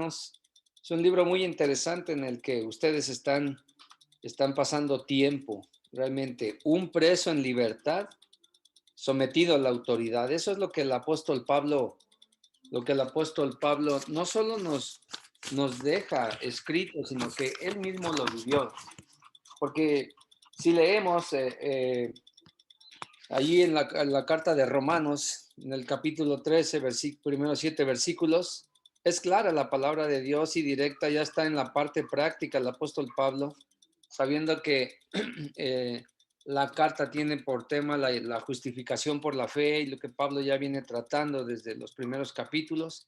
Es un libro muy interesante en el que ustedes están pasando tiempo, realmente. Un preso en libertad sometido a la autoridad. Eso es lo que el apóstol Pablo no solo nos deja escrito, sino que él mismo lo vivió. Porque si leemos allí en la carta de Romanos, en el capítulo 13, primeros 7 versículos, es clara la palabra de Dios y directa, ya está en la parte práctica el apóstol Pablo, sabiendo que eh, la carta tiene por tema la justificación por la fe y lo que Pablo ya viene tratando desde los primeros capítulos.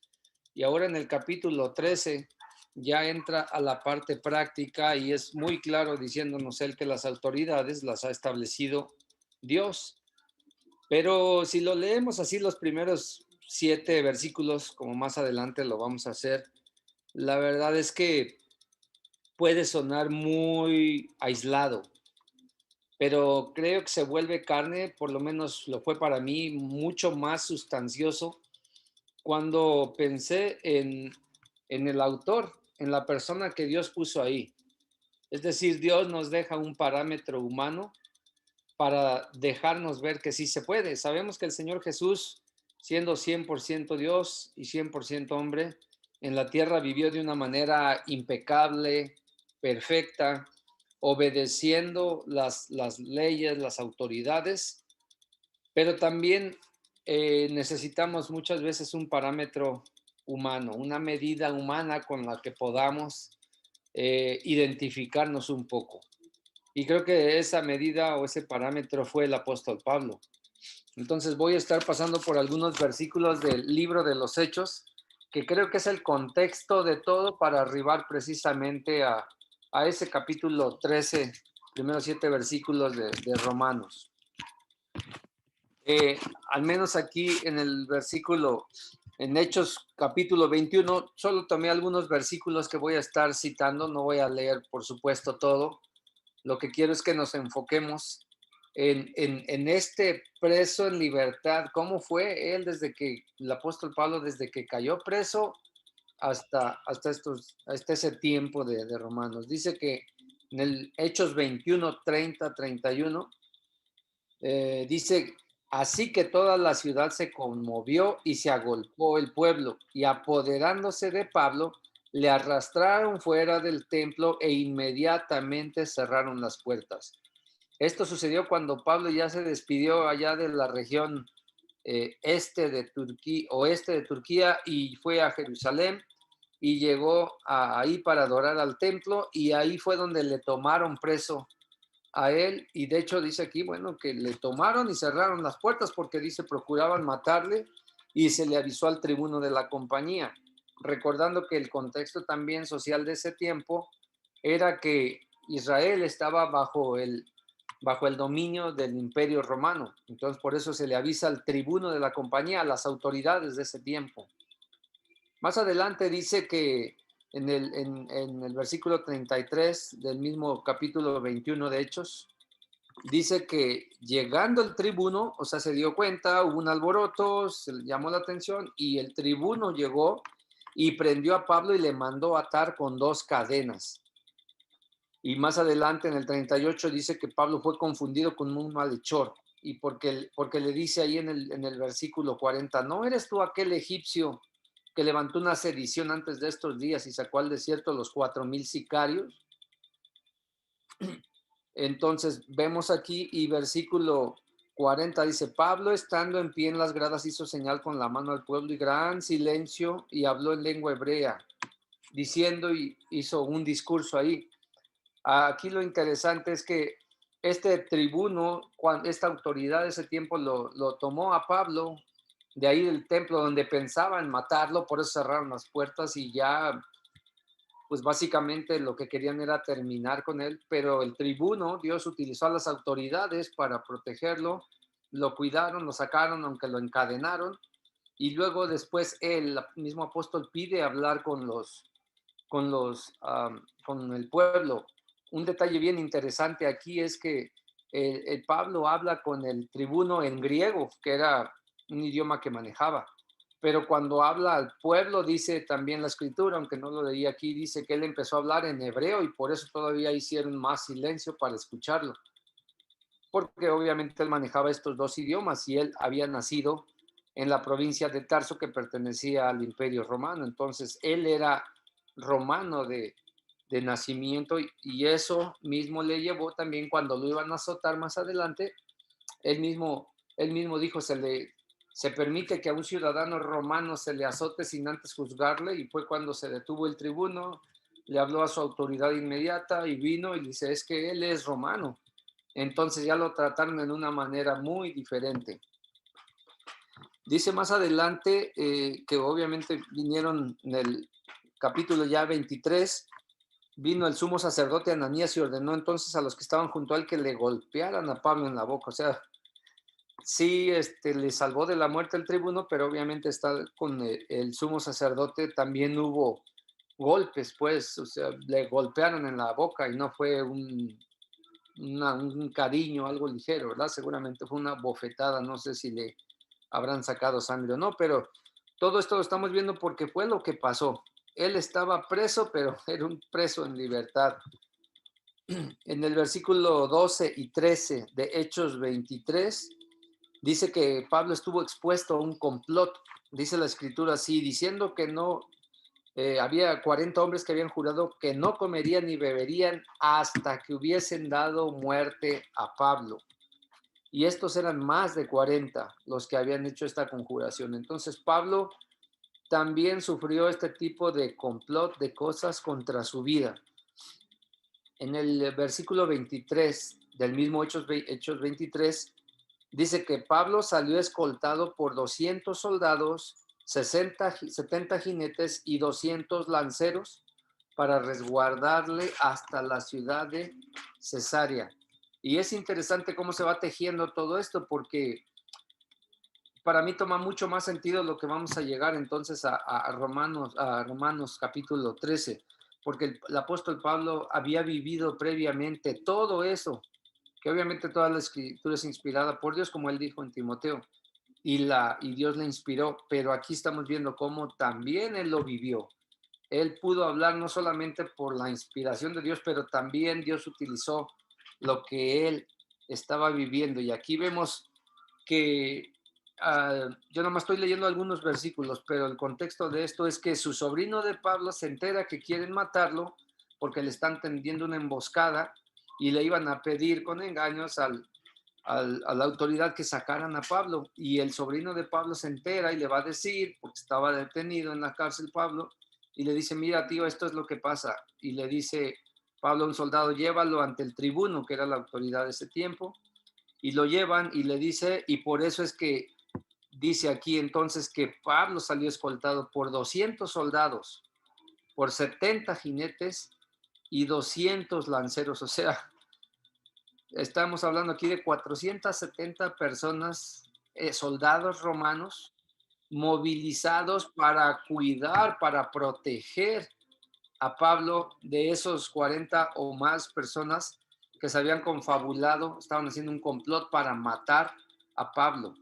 Y ahora en el capítulo 13 ya entra a la parte práctica y es muy claro diciéndonos él que las autoridades las ha establecido Dios. Pero si lo leemos así los primeros 7 versículos, como más adelante lo vamos a hacer, la verdad es que puede sonar muy aislado, pero creo que se vuelve carne, por lo menos lo fue para mí, mucho más sustancioso cuando pensé en el autor, en la persona que Dios puso ahí. Es decir, Dios nos deja un parámetro humano para dejarnos ver que sí se puede. Sabemos que el Señor Jesús, siendo 100% Dios y 100% hombre, en la tierra vivió de una manera impecable, perfecta, obedeciendo las leyes, las autoridades, pero también necesitamos muchas veces un parámetro humano, una medida humana con la que podamos identificarnos un poco. Y creo que esa medida o ese parámetro fue el apóstol Pablo. Entonces voy a estar pasando por algunos versículos del libro de los Hechos, que creo que es el contexto de todo para arribar precisamente a ese capítulo 13, primeros 7 versículos de Romanos. Eh, Al menos aquí en el versículo, en Hechos capítulo 21, solo tomé algunos versículos que voy a estar citando, no voy a leer por supuesto todo. Lo que quiero es que nos enfoquemos en este preso en libertad, cómo fue él desde que el apóstol Pablo, desde que cayó preso hasta ese tiempo de Romanos. Dice que en el Hechos 21, 30, 31, dice, así que toda la ciudad se conmovió y se agolpó el pueblo, y apoderándose de Pablo, le arrastraron fuera del templo e inmediatamente cerraron las puertas. Esto sucedió cuando Pablo ya se despidió allá de la región oeste de Turquía y fue a Jerusalén y llegó ahí para adorar al templo y ahí fue donde le tomaron preso a él y de hecho dice aquí, bueno, que le tomaron y cerraron las puertas porque dice procuraban matarle y se le avisó al tribuno de la compañía, recordando que el contexto también social de ese tiempo era que Israel estaba bajo el dominio del imperio romano, entonces por eso se le avisa al tribuno de la compañía, a las autoridades de ese tiempo. Más adelante dice que en el versículo 33 del mismo capítulo 21 de Hechos, dice que llegando el tribuno, o sea, se dio cuenta, hubo un alboroto, se le llamó la atención y el tribuno llegó y prendió a Pablo y le mandó atar con 2 cadenas. Y más adelante en el 38 dice que Pablo fue confundido con un malhechor y porque le dice ahí en el versículo 40, ¿no eres tú aquel egipcio que levantó una sedición antes de estos días y sacó al desierto los 4,000 sicarios? Entonces vemos aquí y versículo 40 dice, Pablo estando en pie en las gradas hizo señal con la mano al pueblo y gran silencio y habló en lengua hebrea, diciendo y hizo un discurso ahí. Aquí lo interesante es que este tribuno, esta autoridad de ese tiempo lo tomó a Pablo de ahí del templo donde pensaban matarlo, por eso cerraron las puertas y ya pues básicamente lo que querían era terminar con él, pero el tribuno, Dios utilizó a las autoridades para protegerlo, lo cuidaron, lo sacaron, aunque lo encadenaron, y luego después el mismo apóstol pide hablar con el pueblo. Un detalle bien interesante aquí es que el Pablo habla con el tribuno en griego, que era un idioma que manejaba, pero cuando habla al pueblo, dice también la escritura, aunque no lo leí aquí, dice que él empezó a hablar en hebreo y por eso todavía hicieron más silencio para escucharlo, porque obviamente él manejaba estos dos idiomas y él había nacido en la provincia de Tarso que pertenecía al Imperio Romano, entonces él era romano de nacimiento y eso mismo le llevó también cuando lo iban a azotar más adelante, él mismo dijo, se permite que a un ciudadano romano se le azote sin antes juzgarle, y fue cuando se detuvo el tribuno, le habló a su autoridad inmediata y vino y dice, es que él es romano. Entonces ya lo trataron en una manera muy diferente. Dice más adelante que obviamente vinieron en el capítulo ya 23, vino el sumo sacerdote Ananías y ordenó entonces a los que estaban junto a él que le golpearan a Pablo en la boca. O sea, sí, le salvó de la muerte el tribuno, pero obviamente está con el sumo sacerdote también hubo golpes, pues, o sea, le golpearon en la boca y no fue un cariño, algo ligero, ¿verdad? Seguramente fue una bofetada, no sé si le habrán sacado sangre o no, pero todo esto lo estamos viendo porque fue lo que pasó. Él estaba preso, pero era un preso en libertad. En el versículo 12 y 13 de Hechos 23, dice que Pablo estuvo expuesto a un complot, dice la escritura así, diciendo que no, había 40 hombres que habían jurado que no comerían ni beberían hasta que hubiesen dado muerte a Pablo. Y estos eran más de 40 los que habían hecho esta conjuración. Entonces Pablo también sufrió este tipo de complot, de cosas contra su vida. En el versículo 23 del mismo Hechos 23, dice que Pablo salió escoltado por 200 soldados, 70 jinetes y 200 lanceros para resguardarle hasta la ciudad de Cesarea. Y es interesante cómo se va tejiendo todo esto, porque para mí toma mucho más sentido lo que vamos a llegar entonces a Romanos capítulo 13, porque el apóstol Pablo había vivido previamente todo eso, que obviamente toda la escritura es inspirada por Dios, como él dijo en Timoteo, y Dios le inspiró, pero aquí estamos viendo cómo también él lo vivió. Él pudo hablar no solamente por la inspiración de Dios, pero también Dios utilizó lo que él estaba viviendo. Y aquí vemos que yo nomás estoy leyendo algunos versículos, pero el contexto de esto es que su sobrino de Pablo se entera que quieren matarlo porque le están tendiendo una emboscada y le iban a pedir con engaños a la autoridad que sacaran a Pablo. Y el sobrino de Pablo se entera y le va a decir, porque estaba detenido en la cárcel Pablo, y le dice, mira tío, esto es lo que pasa. Y le dice Pablo a un soldado, llévalo ante el tribuno, que era la autoridad de ese tiempo, y lo llevan y le dice, y por eso es que dice aquí entonces que Pablo salió escoltado por 200 soldados, por 70 jinetes y 200 lanceros. O sea, estamos hablando aquí de 470 personas, soldados romanos, movilizados para cuidar, para proteger a Pablo de esos 40 o más personas que se habían confabulado, estaban haciendo un complot para matar a Pablo.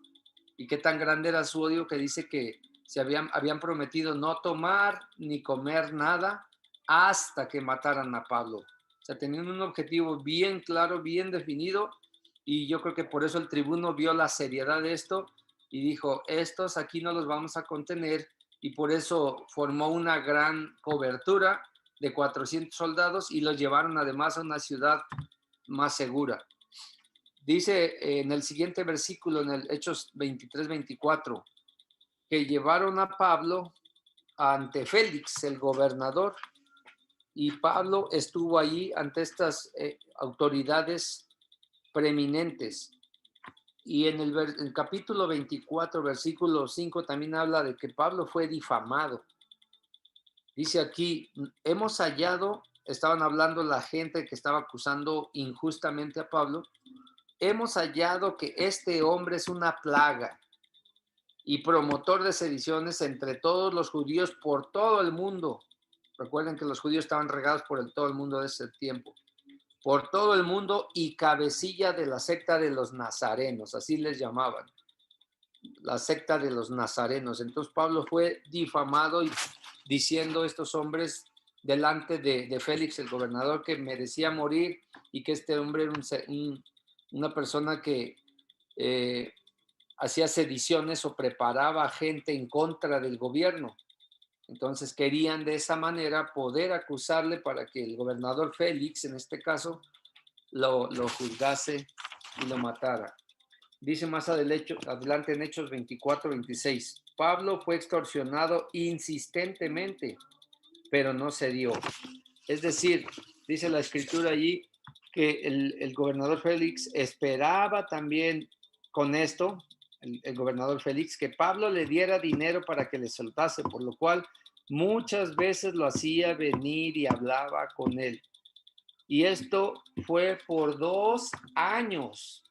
Y qué tan grande era su odio que dice que se habían prometido no tomar ni comer nada hasta que mataran a Pablo. O sea, tenían un objetivo bien claro, bien definido, y yo creo que por eso el tribuno vio la seriedad de esto y dijo, estos aquí no los vamos a contener, y por eso formó una gran cobertura de 400 soldados y los llevaron además a una ciudad más segura. Dice en el siguiente versículo, en el Hechos 23-24, que llevaron a Pablo ante Félix, el gobernador, y Pablo estuvo allí ante estas autoridades preeminentes. Y en el capítulo 24, versículo 5, también habla de que Pablo fue difamado. Dice aquí, hemos hallado, estaban hablando la gente que estaba acusando injustamente a Pablo, hemos hallado que este hombre es una plaga y promotor de sediciones entre todos los judíos por todo el mundo. Recuerden que los judíos estaban regados por todo el mundo de ese tiempo. Por todo el mundo, y cabecilla de la secta de los nazarenos, así les llamaban. la secta de los nazarenos. Entonces Pablo fue difamado y diciendo estos hombres delante de Félix, el gobernador, que merecía morir y que este hombre era una persona que eh, hacía sediciones o preparaba gente en contra del gobierno. Entonces querían de esa manera poder acusarle para que el gobernador Félix, en este caso, lo juzgase y lo matara. Dice más adelante en Hechos 24-26, Pablo fue extorsionado insistentemente, pero no se dio. Es decir, dice la escritura allí que el gobernador Félix esperaba también con esto, el gobernador Félix, que Pablo le diera dinero para que le soltase, por lo cual muchas veces lo hacía venir y hablaba con él. Y esto fue por 2 años.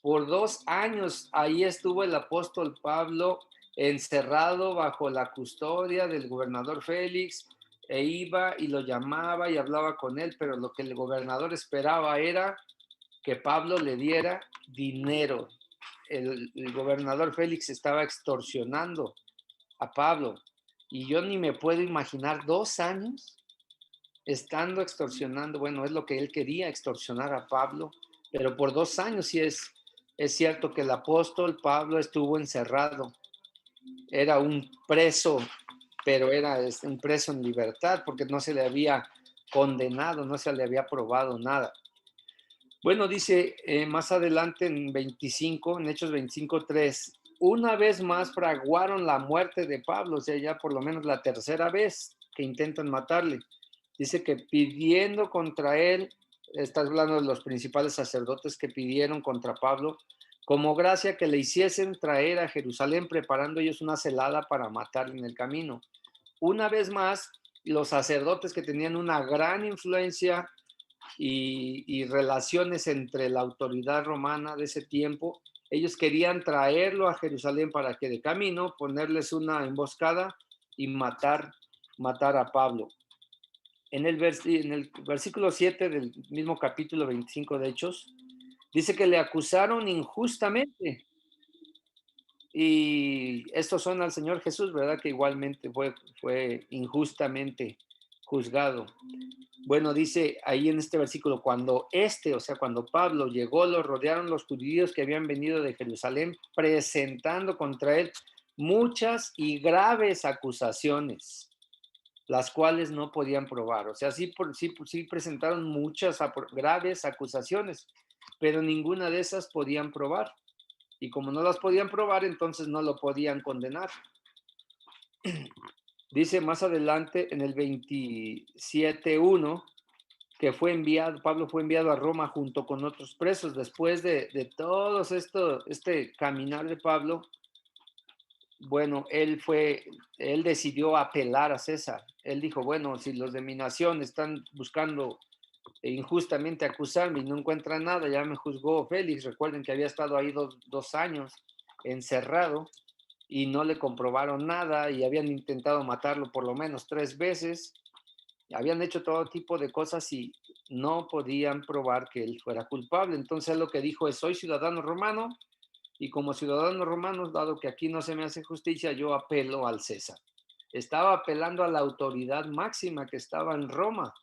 Por 2 años ahí estuvo el apóstol Pablo encerrado bajo la custodia del gobernador Félix, e iba y lo llamaba y hablaba con él, pero lo que el gobernador esperaba era que Pablo le diera dinero. El gobernador Félix estaba extorsionando a Pablo y yo ni me puedo imaginar 2 años estando extorsionando. Bueno, es lo que él quería, extorsionar a Pablo, pero por 2 años sí es cierto que el apóstol Pablo estuvo encerrado, era un preso, pero era un preso en libertad porque no se le había condenado, no se le había probado nada. Bueno, dice más adelante en Hechos 25:3, una vez más fraguaron la muerte de Pablo, o sea, ya por lo menos la tercera vez que intentan matarle. Dice que pidiendo contra él, está hablando de los principales sacerdotes que pidieron contra Pablo, como gracia que le hiciesen traer a Jerusalén, preparando ellos una celada para matarle en el camino. Una vez más, los sacerdotes que tenían una gran influencia y relaciones entre la autoridad romana de ese tiempo, ellos querían traerlo a Jerusalén para que de camino ponerles una emboscada y matar a Pablo. En el versículo 7 del mismo capítulo 25 de Hechos, dice que le acusaron injustamente. Y estos son al Señor Jesús, ¿verdad? Que igualmente fue injustamente juzgado. Bueno, dice ahí en este versículo, o sea, cuando Pablo llegó, lo rodearon los judíos que habían venido de Jerusalén, presentando contra él muchas y graves acusaciones, las cuales no podían probar. O sea, sí presentaron muchas graves acusaciones, pero ninguna de esas podían probar. Y como no las podían probar, entonces no lo podían condenar. Dice más adelante en el 27:1 que Pablo fue enviado a Roma junto con otros presos. Después de todo este caminar de Pablo, bueno, él decidió apelar a César. Él dijo, bueno, si los de mi nación están buscando injustamente acusarme y no encuentran nada, ya me juzgó Félix. Recuerden que había estado ahí dos años encerrado y no le comprobaron nada y habían intentado matarlo por lo menos 3 veces. Habían hecho todo tipo de cosas y no podían probar que él fuera culpable. Entonces lo que dijo es, soy ciudadano romano y como ciudadano romano, dado que aquí no se me hace justicia, yo apelo al César. Estaba apelando a la autoridad máxima que estaba en Roma.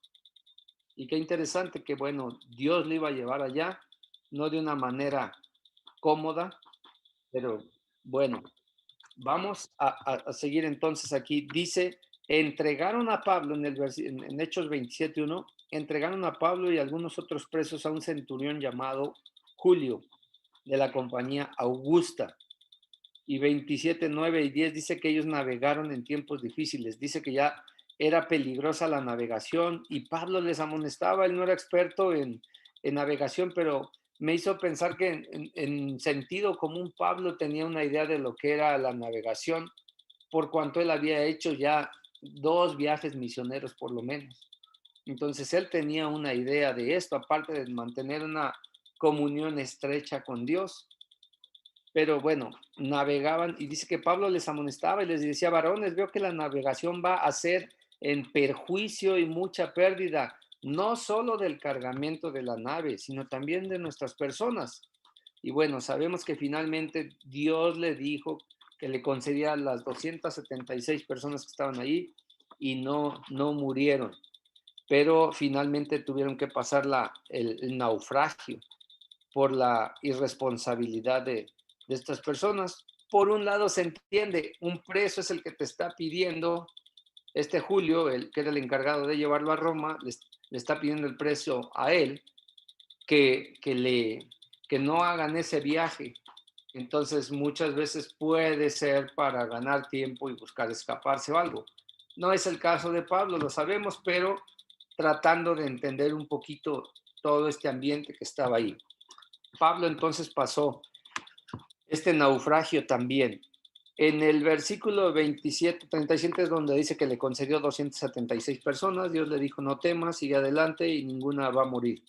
Y qué interesante que, bueno, Dios le iba a llevar allá, no de una manera cómoda, pero bueno, vamos a seguir entonces aquí. Dice, entregaron a Pablo en Hechos 27:1, entregaron a Pablo y algunos otros presos a un centurión llamado Julio, de la compañía Augusta. Y 27:9 y 10 dice que ellos navegaron en tiempos difíciles. Dice que ya era peligrosa la navegación y Pablo les amonestaba. Él no era experto en navegación, pero me hizo pensar que en sentido común Pablo tenía una idea de lo que era la navegación, por cuanto él había hecho ya 2 viajes misioneros por lo menos. Entonces él tenía una idea de esto, aparte de mantener una comunión estrecha con Dios. Pero bueno, navegaban y dice que Pablo les amonestaba y les decía, varones, veo que la navegación va a ser en perjuicio y mucha pérdida, no solo del cargamento de la nave, sino también de nuestras personas. Y bueno, sabemos que finalmente Dios le dijo que le concedía a las 276 personas que estaban ahí y no murieron, pero finalmente tuvieron que pasar el naufragio por la irresponsabilidad de estas personas. Por un lado se entiende, un preso es el que te está pidiendo, este Julio, el que era el encargado de llevarlo a Roma, le está pidiendo el precio a él que no hagan ese viaje. Entonces muchas veces puede ser para ganar tiempo y buscar escaparse o algo. No es el caso de Pablo, lo sabemos, pero tratando de entender un poquito todo este ambiente que estaba ahí. Pablo entonces pasó este naufragio también. En el versículo 27, 37 es donde dice que le concedió 276 personas. Dios le dijo, no temas, sigue adelante y ninguna va a morir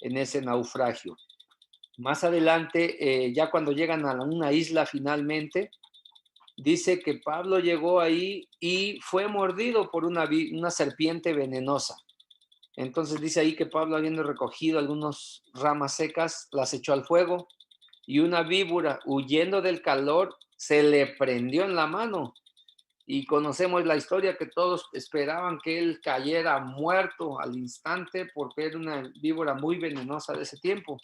en ese naufragio. Más adelante, ya cuando llegan a una isla finalmente, dice que Pablo llegó ahí y fue mordido por una serpiente venenosa. Entonces dice ahí que Pablo, habiendo recogido algunas ramas secas, las echó al fuego y una víbora, huyendo del calor, se le prendió en la mano. Y conocemos la historia que todos esperaban que él cayera muerto al instante porque era una víbora muy venenosa de ese tiempo.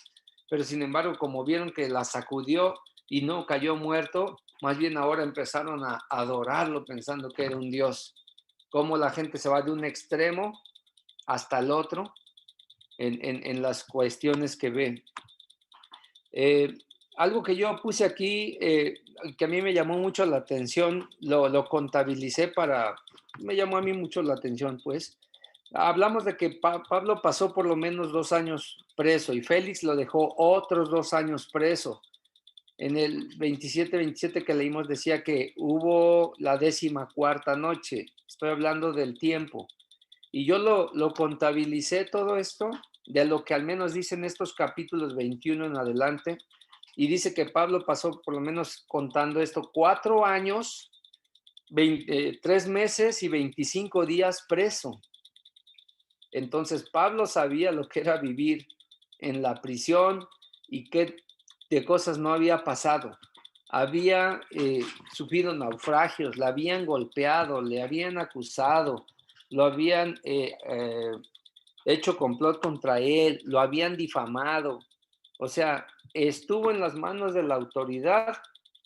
Pero sin embargo, como vieron que la sacudió y no cayó muerto, más bien ahora empezaron a adorarlo pensando que era un dios. Cómo la gente se va de un extremo hasta el otro en las cuestiones que ven. Eh, Algo que yo puse aquí, que a mí me llamó mucho la atención, lo contabilicé me llamó a mí mucho la atención, pues. Hablamos de que Pablo pasó por lo menos 2 años preso y Félix lo dejó otros 2 años preso. En el 27 que leímos decía que hubo la 14ª noche. Estoy hablando del tiempo. Y yo lo contabilicé todo esto, de lo que al menos dicen estos capítulos 21 en adelante, y dice que Pablo pasó, por lo menos contando esto, 4 años, 3 meses y 25 días preso. Entonces Pablo sabía lo que era vivir en la prisión y qué de cosas no había pasado. Había sufrido naufragios, le habían golpeado, le habían acusado, lo habían hecho complot contra él, lo habían difamado. O sea, estuvo en las manos de la autoridad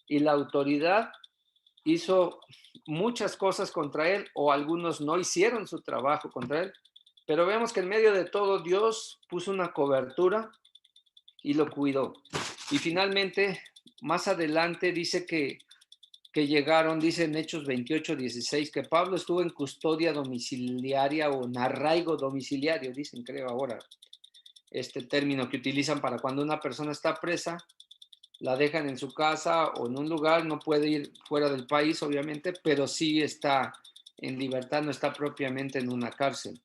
y la autoridad hizo muchas cosas contra él o algunos no hicieron su trabajo contra él. Pero vemos que en medio de todo Dios puso una cobertura y lo cuidó. Y finalmente, más adelante dice que llegaron, dice en Hechos 28:16, que Pablo estuvo en custodia domiciliaria o en arraigo domiciliario, dicen creo ahora, este término que utilizan para cuando una persona está presa, la dejan en su casa o en un lugar, no puede ir fuera del país, obviamente, pero sí está en libertad, no está propiamente en una cárcel.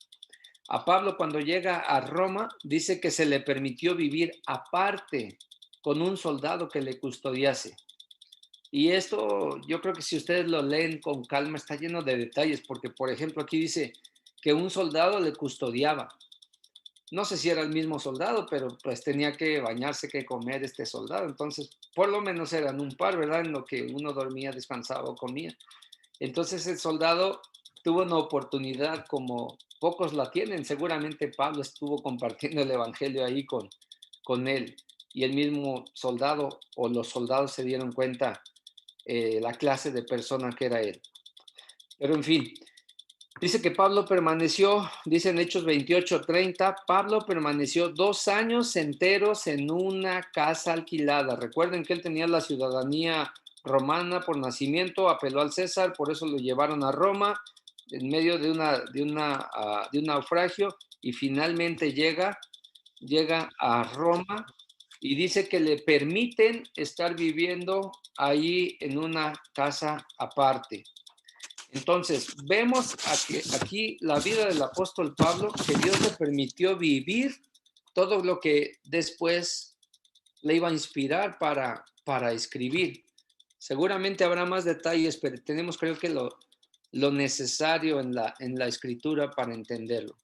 A Pablo cuando llega a Roma, dice que se le permitió vivir aparte con un soldado que le custodiase. Y esto yo creo que si ustedes lo leen con calma está lleno de detalles, porque por ejemplo aquí dice que un soldado le custodiaba. No sé si era el mismo soldado, pero pues tenía que bañarse, que comer este soldado. Entonces, por lo menos eran un par, ¿verdad? En lo que uno dormía, descansaba o comía. Entonces el soldado tuvo una oportunidad como pocos la tienen. Seguramente Pablo estuvo compartiendo el evangelio ahí con él. Y el mismo soldado o los soldados se dieron cuenta la clase de persona que era él. Pero en fin, dice que Pablo permaneció, dice en Hechos 28:30, Pablo permaneció 2 años enteros en una casa alquilada. Recuerden que él tenía la ciudadanía romana por nacimiento, apeló al César, por eso lo llevaron a Roma en medio de un naufragio y finalmente llega a Roma y dice que le permiten estar viviendo ahí en una casa aparte. Entonces, vemos aquí la vida del apóstol Pablo, que Dios le permitió vivir todo lo que después le iba a inspirar para escribir. Seguramente habrá más detalles, pero tenemos creo que lo necesario en la escritura para entenderlo.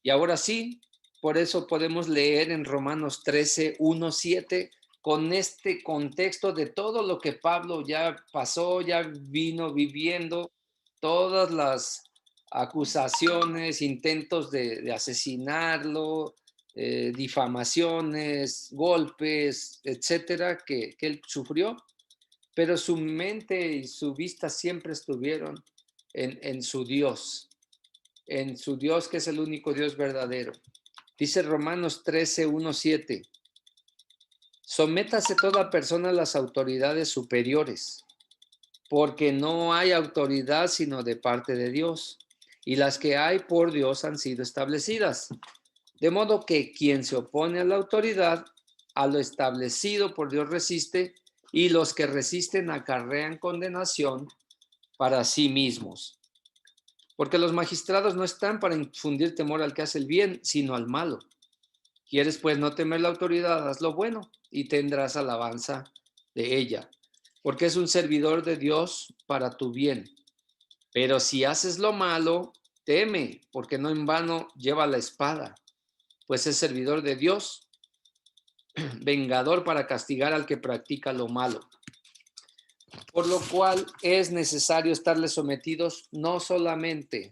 Y ahora sí, por eso podemos leer en Romanos 13:1-7 con este contexto de todo lo que Pablo ya pasó, ya vino viviendo, todas las acusaciones, intentos de asesinarlo, difamaciones, golpes, etcétera, que él sufrió, pero su mente y su vista siempre estuvieron en su Dios que es el único Dios verdadero. Dice Romanos 13, 1, 7. Sométase toda persona a las autoridades superiores, porque no hay autoridad sino de parte de Dios, y las que hay por Dios han sido establecidas. De modo que quien se opone a la autoridad, a lo establecido por Dios resiste, y los que resisten acarrean condenación para sí mismos. Porque los magistrados no están para infundir temor al que hace el bien, sino al malo. ¿Quieres pues no temer la autoridad? Haz lo bueno y tendrás alabanza de ella, porque es un servidor de Dios para tu bien. Pero si haces lo malo, teme, porque no en vano lleva la espada, pues es servidor de Dios, vengador para castigar al que practica lo malo. Por lo cual es necesario estarles sometidos no solamente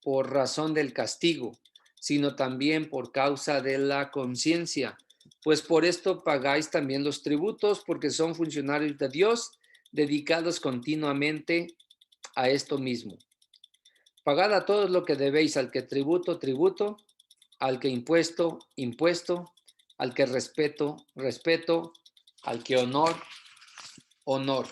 por razón del castigo, sino también por causa de la conciencia. Pues por esto pagáis también los tributos, porque son funcionarios de Dios, dedicados continuamente a esto mismo. Pagad a todos lo que debéis, al que tributo, tributo, al que impuesto, impuesto, al que respeto, respeto, al que honor, honor.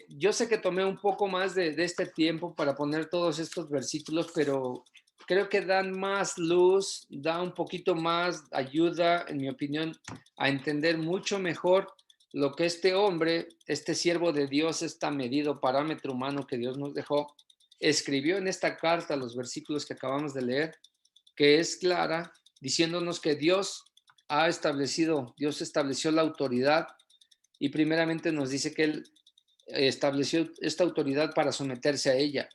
Yo sé que tomé un poco más de este tiempo para poner todos estos versículos, pero creo que dan más luz, da un poquito más ayuda, en mi opinión, a entender mucho mejor lo que este hombre, este siervo de Dios, este medido parámetro humano que Dios nos dejó, escribió en esta carta, los versículos que acabamos de leer, que es clara, diciéndonos que Dios estableció la autoridad y primeramente nos dice que Él estableció esta autoridad para someterse a ella.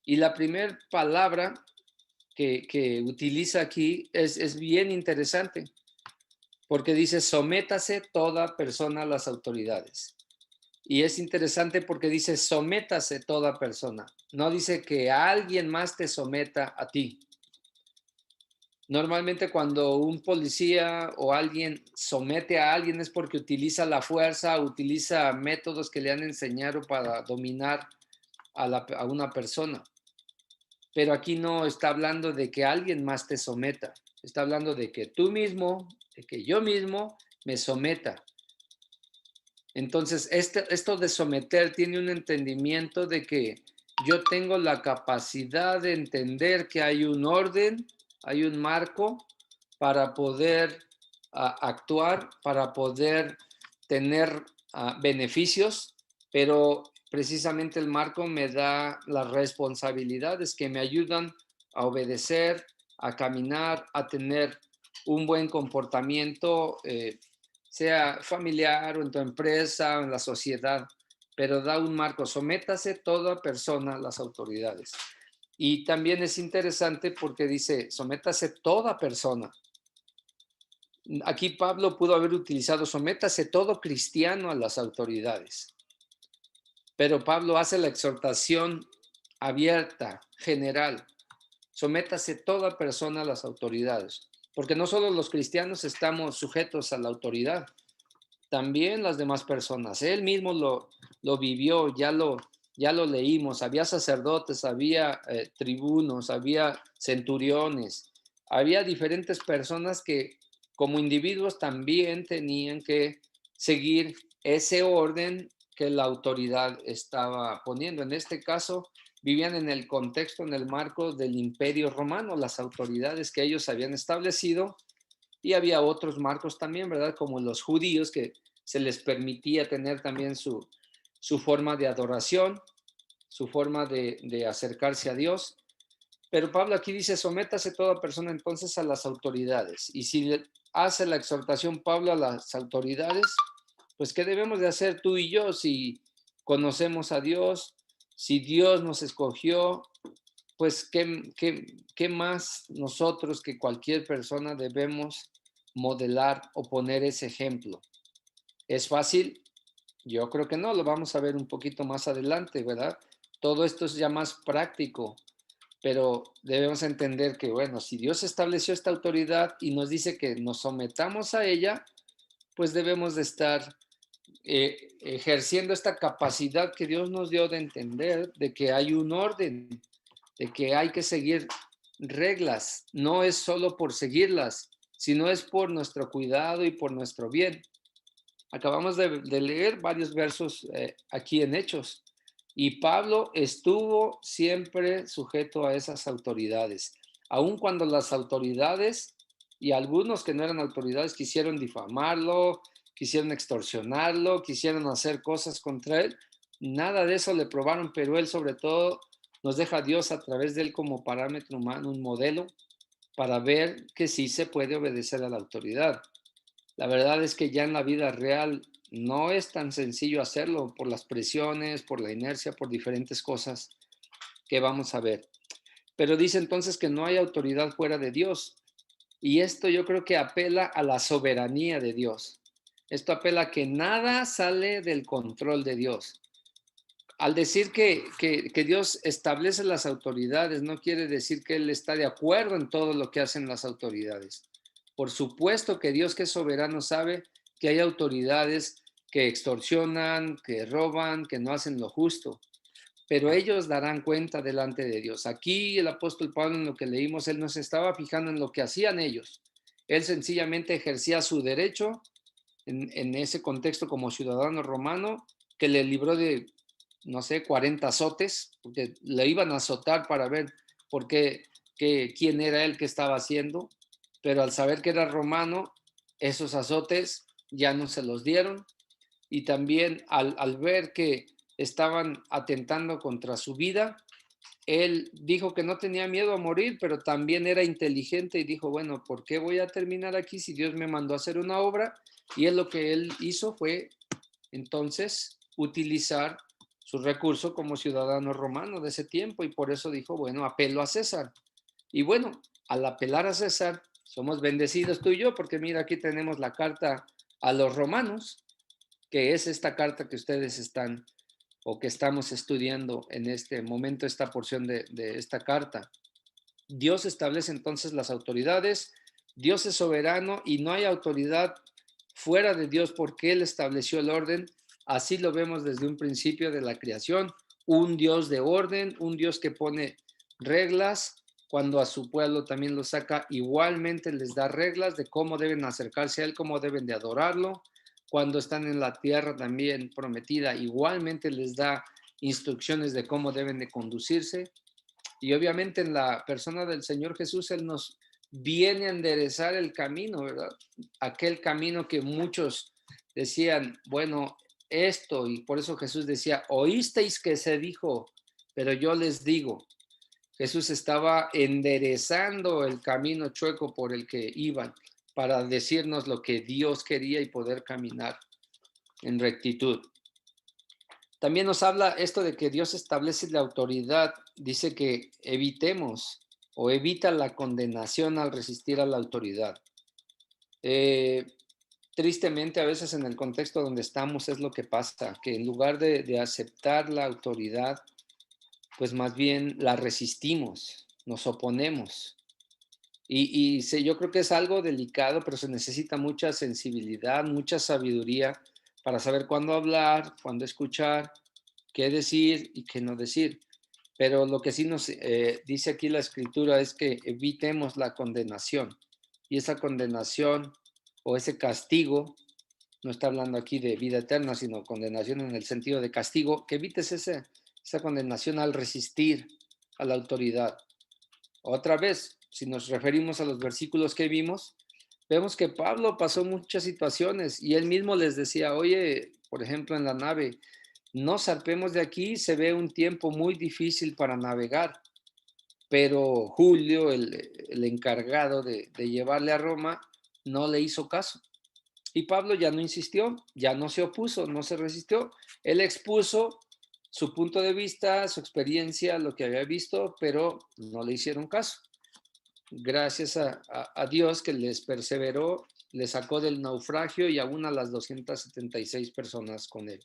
Y la primera palabra que utiliza aquí es bien interesante, porque dice, sométase toda persona a las autoridades. Y es interesante porque dice, sométase toda persona. No dice que alguien más te someta a ti. Normalmente cuando un policía o alguien somete a alguien es porque utiliza la fuerza, utiliza métodos que le han enseñado para dominar a una persona. Pero aquí no está hablando de que alguien más te someta. Está hablando de que tú mismo, de que yo mismo me someta. Entonces, esto de someter tiene un entendimiento de que yo tengo la capacidad de entender que hay un orden, hay un marco para poder actuar, para poder tener beneficios, pero precisamente el marco me da las responsabilidades que me ayudan a obedecer, a caminar, a tener un buen comportamiento, sea familiar o en tu empresa o en la sociedad, pero da un marco. Sométase toda persona a las autoridades. Y también es interesante porque dice, sométase toda persona. Aquí Pablo pudo haber utilizado, sométase todo cristiano a las autoridades. Pero Pablo hace la exhortación abierta, general. Sométase toda persona a las autoridades. Porque no solo los cristianos estamos sujetos a la autoridad, también las demás personas. Él mismo lo vivió, ya lo leímos. Había sacerdotes, había tribunos, había centuriones, había diferentes personas que como individuos también tenían que seguir ese orden que la autoridad estaba poniendo. En este caso, vivían en el contexto, en el marco del Imperio Romano, las autoridades que ellos habían establecido, y había otros marcos también, ¿verdad? Como los judíos, que se les permitía tener también su forma de adoración, su forma de acercarse a Dios. Pero Pablo aquí dice, sométase toda persona entonces a las autoridades. Y si hace la exhortación Pablo a las autoridades, pues ¿qué debemos de hacer tú y yo si conocemos a Dios? Si Dios nos escogió, pues ¿qué más nosotros que cualquier persona debemos modelar o poner ese ejemplo. ¿Es fácil? Yo creo que no, lo vamos a ver un poquito más adelante, ¿verdad? Todo esto es ya más práctico, pero debemos entender que, bueno, si Dios estableció esta autoridad y nos dice que nos sometamos a ella, pues debemos de estar ejerciendo esta capacidad que Dios nos dio de entender de que hay un orden, de que hay que seguir reglas. No es solo por seguirlas, sino es por nuestro cuidado y por nuestro bien. Acabamos de leer varios versos aquí en Hechos y Pablo estuvo siempre sujeto a esas autoridades, aun cuando las autoridades y algunos que no eran autoridades quisieron difamarlo, quisieron extorsionarlo, quisieron hacer cosas contra él. Nada de eso le probaron, pero él sobre todo nos deja a Dios a través de él como parámetro humano, un modelo para ver que sí se puede obedecer a la autoridad. La verdad es que ya en la vida real no es tan sencillo hacerlo por las presiones, por la inercia, por diferentes cosas que vamos a ver. Pero dice entonces que no hay autoridad fuera de Dios. Y esto yo creo que apela a la soberanía de Dios. Esto apela a que nada sale del control de Dios. Al decir que Dios establece las autoridades, no quiere decir que Él está de acuerdo en todo lo que hacen las autoridades. Por supuesto que Dios, que es soberano, sabe que hay autoridades que extorsionan, que roban, que no hacen lo justo, pero ellos darán cuenta delante de Dios. Aquí el apóstol Pablo, en lo que leímos, él no se estaba fijando en lo que hacían ellos. Él sencillamente ejercía su derecho en ese contexto como ciudadano romano, que le libró de, no sé, 40 azotes, porque le iban a azotar para ver por qué, quién era él que estaba haciendo, pero al saber que era romano, esos azotes ya no se los dieron, y también al ver que estaban atentando contra su vida, él dijo que no tenía miedo a morir, pero también era inteligente y dijo, bueno, ¿por qué voy a terminar aquí si Dios me mandó a hacer una obra? Y él lo que él hizo fue entonces utilizar su recurso como ciudadano romano de ese tiempo y por eso dijo, bueno, apelo a César. Y bueno, al apelar a César, somos bendecidos tú y yo, porque mira, aquí tenemos la carta a los romanos, que es esta carta que ustedes están o que estamos estudiando en este momento, esta porción de esta carta. Dios establece entonces las autoridades, Dios es soberano y no hay autoridad fuera de Dios porque Él estableció el orden. Así lo vemos desde un principio de la creación, un Dios de orden, un Dios que pone reglas, cuando a su pueblo también lo saca, igualmente les da reglas de cómo deben acercarse a Él, cómo deben de adorarlo. Cuando están en la tierra también prometida, igualmente les da instrucciones de cómo deben de conducirse. Y obviamente en la persona del Señor Jesús, Él nos viene a enderezar el camino, ¿verdad? Aquel camino que muchos decían, bueno, esto, y por eso Jesús decía, oísteis que se dijo, pero yo les digo, Jesús estaba enderezando el camino chueco por el que iban para decirnos lo que Dios quería y poder caminar en rectitud. También nos habla esto de que Dios establece la autoridad, dice que evitemos o evita la condenación al resistir a la autoridad. Eh, Tristemente, a veces en el contexto donde estamos es lo que pasa, que en lugar de aceptar la autoridad, pues más bien la resistimos, nos oponemos. Yo creo que es algo delicado, pero se necesita mucha sensibilidad, mucha sabiduría para saber cuándo hablar, cuándo escuchar, qué decir y qué no decir. Pero lo que sí nos dice aquí la escritura es que evitemos la condenación. Y esa condenación o ese castigo, no está hablando aquí de vida eterna, sino condenación en el sentido de castigo, que evites esa condenación al resistir a la autoridad. Otra vez, si nos referimos a los versículos que vimos, vemos que Pablo pasó muchas situaciones y él mismo les decía, oye, por ejemplo, en la nave, no zarpemos de aquí, se ve un tiempo muy difícil para navegar, pero Julio, el encargado de llevarle a Roma, no le hizo caso. Y Pablo ya no insistió, ya no se opuso, no se resistió. Él expuso su punto de vista, su experiencia, lo que había visto, pero no le hicieron caso. Gracias a Dios que les perseveró le sacó del naufragio y aún a las 276 personas con él.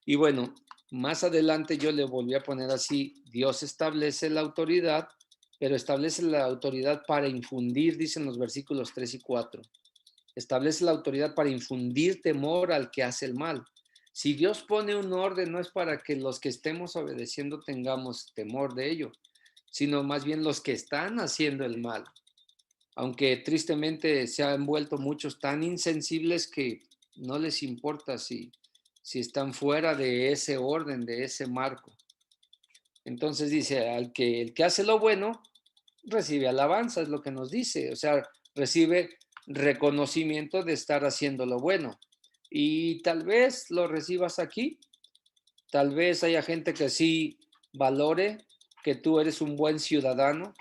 Y bueno, más adelante yo le volví a poner así, Dios establece la autoridad, pero establece la autoridad para infundir, dicen los versículos 3 y 4. Establece la autoridad para infundir temor al que hace el mal. Si Dios pone un orden, no es para que los que estemos obedeciendo tengamos temor de ello, sino más bien los que están haciendo el mal. Aunque tristemente se han vuelto muchos tan insensibles que no les importa si están fuera de ese orden, de ese marco. Entonces dice, el que hace lo bueno, recibe alabanza, es lo que nos dice. O sea, recibe reconocimiento de estar haciendo lo bueno. Y tal vez lo recibas aquí, tal vez haya gente que sí valore que tú eres un buen ciudadano,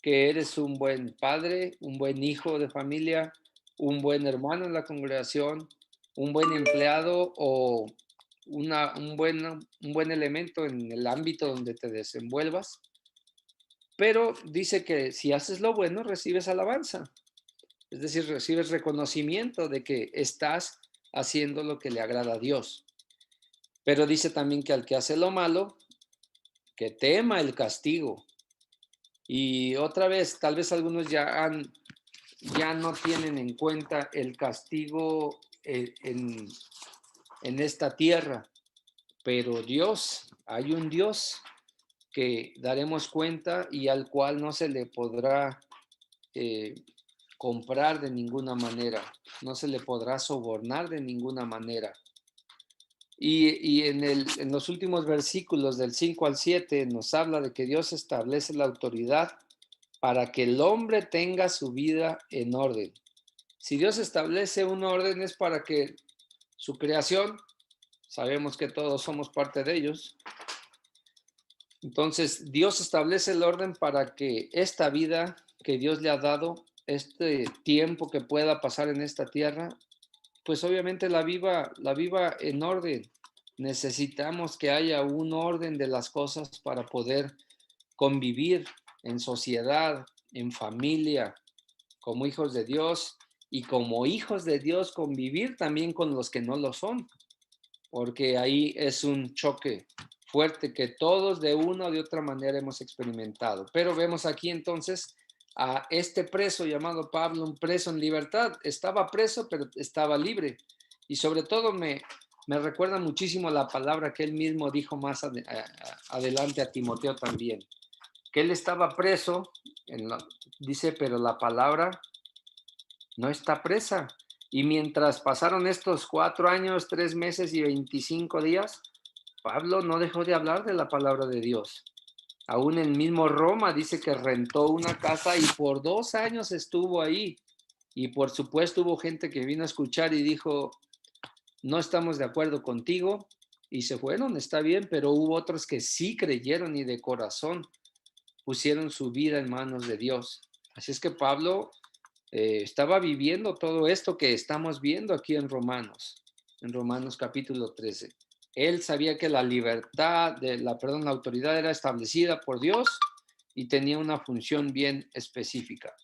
que eres un buen padre, un buen hijo de familia, un buen hermano en la congregación, un buen empleado o un buen elemento en el ámbito donde te desenvuelvas. Pero dice que si haces lo bueno, recibes alabanza. Es decir, recibes reconocimiento de que estás haciendo lo que le agrada a Dios. Pero dice también que al que hace lo malo, que tema el castigo. Y otra vez, tal vez algunos ya no tienen en cuenta el castigo en esta tierra, pero Dios, hay un Dios que daremos cuenta y al cual no se le podrá eh, comprar de ninguna manera, no se le podrá sobornar de ninguna manera. Y en los últimos versículos del 5 al 7 nos habla de que Dios establece la autoridad para que el hombre tenga su vida en orden. Si Dios establece un orden es para que su creación, sabemos que todos somos parte de ellos, entonces Dios establece el orden para que esta vida que Dios le ha dado, este tiempo que pueda pasar en esta tierra, pues obviamente la viva en orden. Necesitamos que haya un orden de las cosas para poder convivir en sociedad, en familia, como hijos de Dios y como hijos de Dios convivir también con los que no lo son, porque ahí es un choque fuerte que todos de una o de otra manera hemos experimentado. Pero vemos aquí entonces a este preso llamado Pablo, un preso en libertad. Estaba preso, pero estaba libre. Y sobre todo me recuerda muchísimo la palabra que él mismo dijo más adelante a Timoteo también, que él estaba preso, dice, pero la palabra no está presa. Y mientras pasaron estos 4 años, 3 meses y 25 días, Pablo no dejó de hablar de la palabra de Dios. Aún en mismo Roma dice que rentó una casa y por 2 años estuvo ahí. Y por supuesto hubo gente que vino a escuchar y dijo, no estamos de acuerdo contigo. Y se fueron, está bien, pero hubo otros que sí creyeron y de corazón pusieron su vida en manos de Dios. Así es que Pablo estaba viviendo todo esto que estamos viendo aquí en Romanos capítulo 13. Él sabía que la libertad, la autoridad era establecida por Dios y tenía una función bien específica.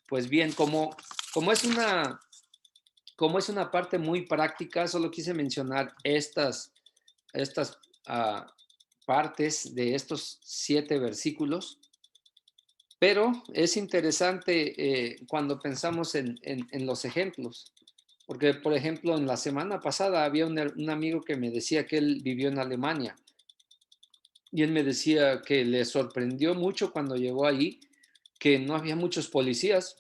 Pues bien, como es una parte muy práctica, solo quise mencionar estas partes de estos 7 versículos. Pero es interesante cuando pensamos en los ejemplos, porque por ejemplo en la semana pasada había un amigo que me decía que él vivió en Alemania y él me decía que le sorprendió mucho cuando llegó ahí que no había muchos policías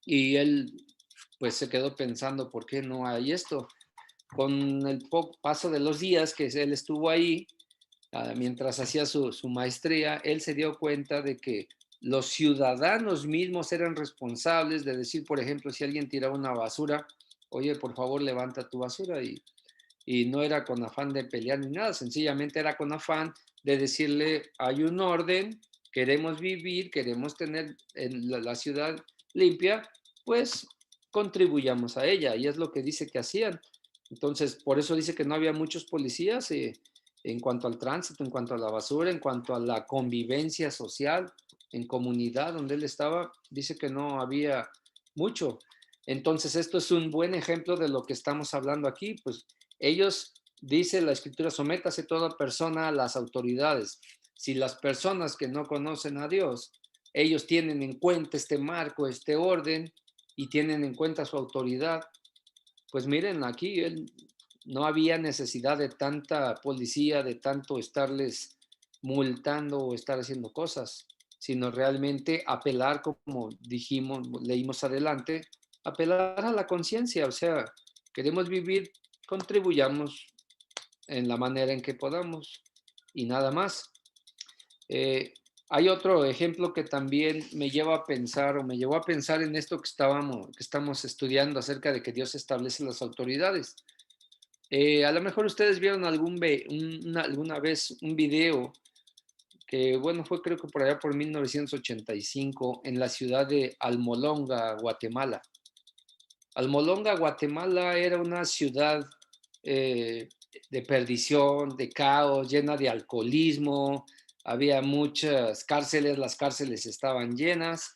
y él pues se quedó pensando por qué no hay esto. Con el paso de los días que él estuvo ahí, mientras hacía su maestría, él se dio cuenta de que los ciudadanos mismos eran responsables de decir, por ejemplo, si alguien tiraba una basura, oye, por favor, levanta tu basura. Y no era con afán de pelear ni nada, sencillamente era con afán de decirle, hay un orden, queremos vivir, queremos tener en la ciudad limpia, pues contribuyamos a ella. Y es lo que dice que hacían. Entonces, por eso dice que no había muchos policías en cuanto al tránsito, en cuanto a la basura, en cuanto a la convivencia social, en comunidad donde él estaba, dice que no había mucho. Entonces, esto es un buen ejemplo de lo que estamos hablando aquí. Pues ellos, dice la Escritura, sométase toda persona a las autoridades. Si las personas que no conocen a Dios, ellos tienen en cuenta este marco, este orden, y tienen en cuenta su autoridad, pues miren, aquí no había necesidad de tanta policía, de tanto estarles multando o estar haciendo cosas, sino realmente apelar, como dijimos, leímos adelante, apelar a la conciencia, o sea, queremos vivir, contribuyamos en la manera en que podamos y nada más. Eh, Hay otro ejemplo que también me lleva a pensar o me llevó a pensar en esto que estamos estudiando acerca de que Dios establece las autoridades. A lo mejor ustedes vieron alguna vez un video que, bueno, fue creo que por allá por 1985 en la ciudad de Almolonga, Guatemala. Almolonga, Guatemala era una ciudad eh, de perdición, de caos, llena de alcoholismo, había muchas cárceles, las cárceles estaban llenas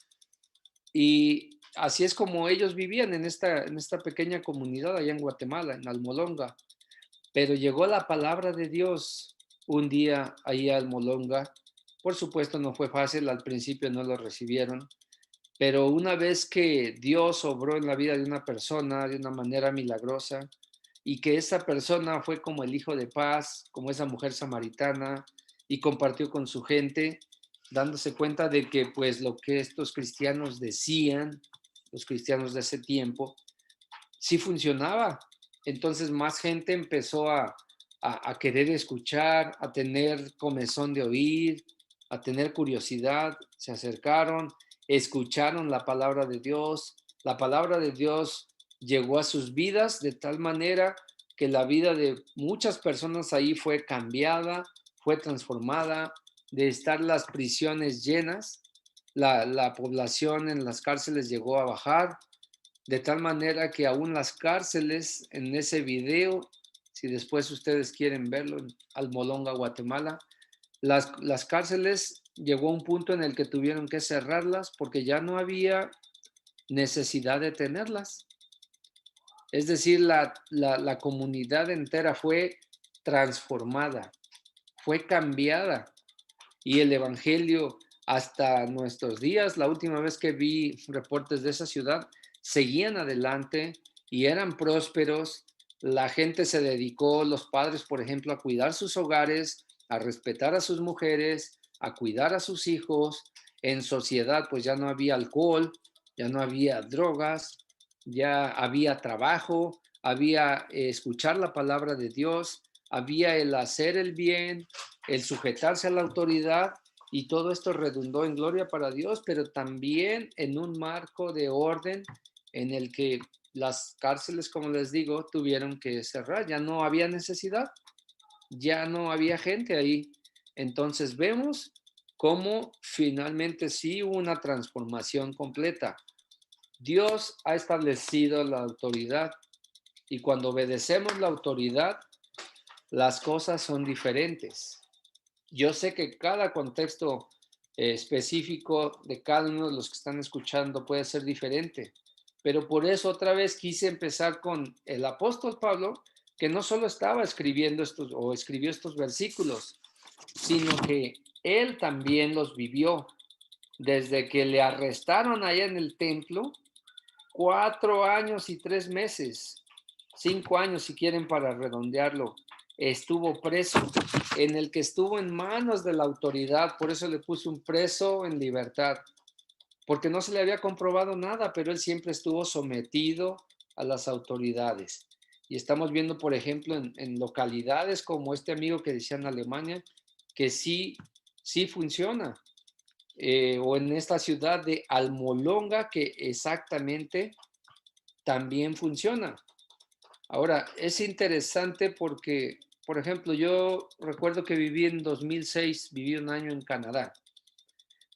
y así es como ellos vivían en esta pequeña comunidad allá en Guatemala, en Almolonga. Pero llegó la palabra de Dios un día ahí a Almolonga. Por supuesto no fue fácil, al principio no lo recibieron, pero una vez que Dios obró en la vida de una persona de una manera milagrosa y que esa persona fue como el hijo de paz, como esa mujer samaritana y compartió con su gente, dándose cuenta de que pues lo que estos cristianos decían, los cristianos de ese tiempo, sí funcionaba. Entonces más gente empezó a querer escuchar, a tener comezón de oír, a tener curiosidad, se acercaron, escucharon la palabra de Dios llegó a sus vidas de tal manera que la vida de muchas personas ahí fue cambiada, fue transformada, de estar las prisiones llenas, la población en las cárceles llegó a bajar, de tal manera que aún las cárceles en ese video, si después ustedes quieren verlo, en Almolonga, Guatemala, las cárceles llegó a un punto en el que tuvieron que cerrarlas porque ya no había necesidad de tenerlas. Es decir, la comunidad entera fue transformada, fue cambiada y el Evangelio hasta nuestros días, la última vez que vi reportes de esa ciudad, seguían adelante y eran prósperos. La gente se dedicó, los padres, por ejemplo, a cuidar sus hogares, a respetar a sus mujeres, a cuidar a sus hijos. En sociedad, pues ya no había alcohol, ya no había drogas, ya había trabajo, había escuchar la palabra de Dios, había el hacer el bien, el sujetarse a la autoridad y todo esto redundó en gloria para Dios, pero también en un marco de orden en el que las cárceles, como les digo, tuvieron que cerrar, ya no había necesidad, ya no había gente ahí. Entonces vemos cómo finalmente sí hubo una transformación completa. Dios ha establecido la autoridad y cuando obedecemos la autoridad, las cosas son diferentes. Yo sé que cada contexto específico de cada uno de los que están escuchando puede ser diferente, pero por eso otra vez quise empezar con el apóstol Pablo, que no solo estaba escribiendo estos o escribió estos versículos, sino que él también los vivió desde que le arrestaron allá en el templo, 4 años y 3 meses, 5 años si quieren para redondearlo, estuvo preso, en el que estuvo en manos de la autoridad, por eso le puse un preso en libertad, porque no se le había comprobado nada, pero él siempre estuvo sometido a las autoridades. Y estamos viendo, por ejemplo, en localidades como este amigo que decía en Alemania, que sí, sí funciona. O en esta ciudad de Almolonga, que exactamente también funciona. Ahora, es interesante porque, por ejemplo, yo recuerdo que viví en 2006, viví un año en Canadá.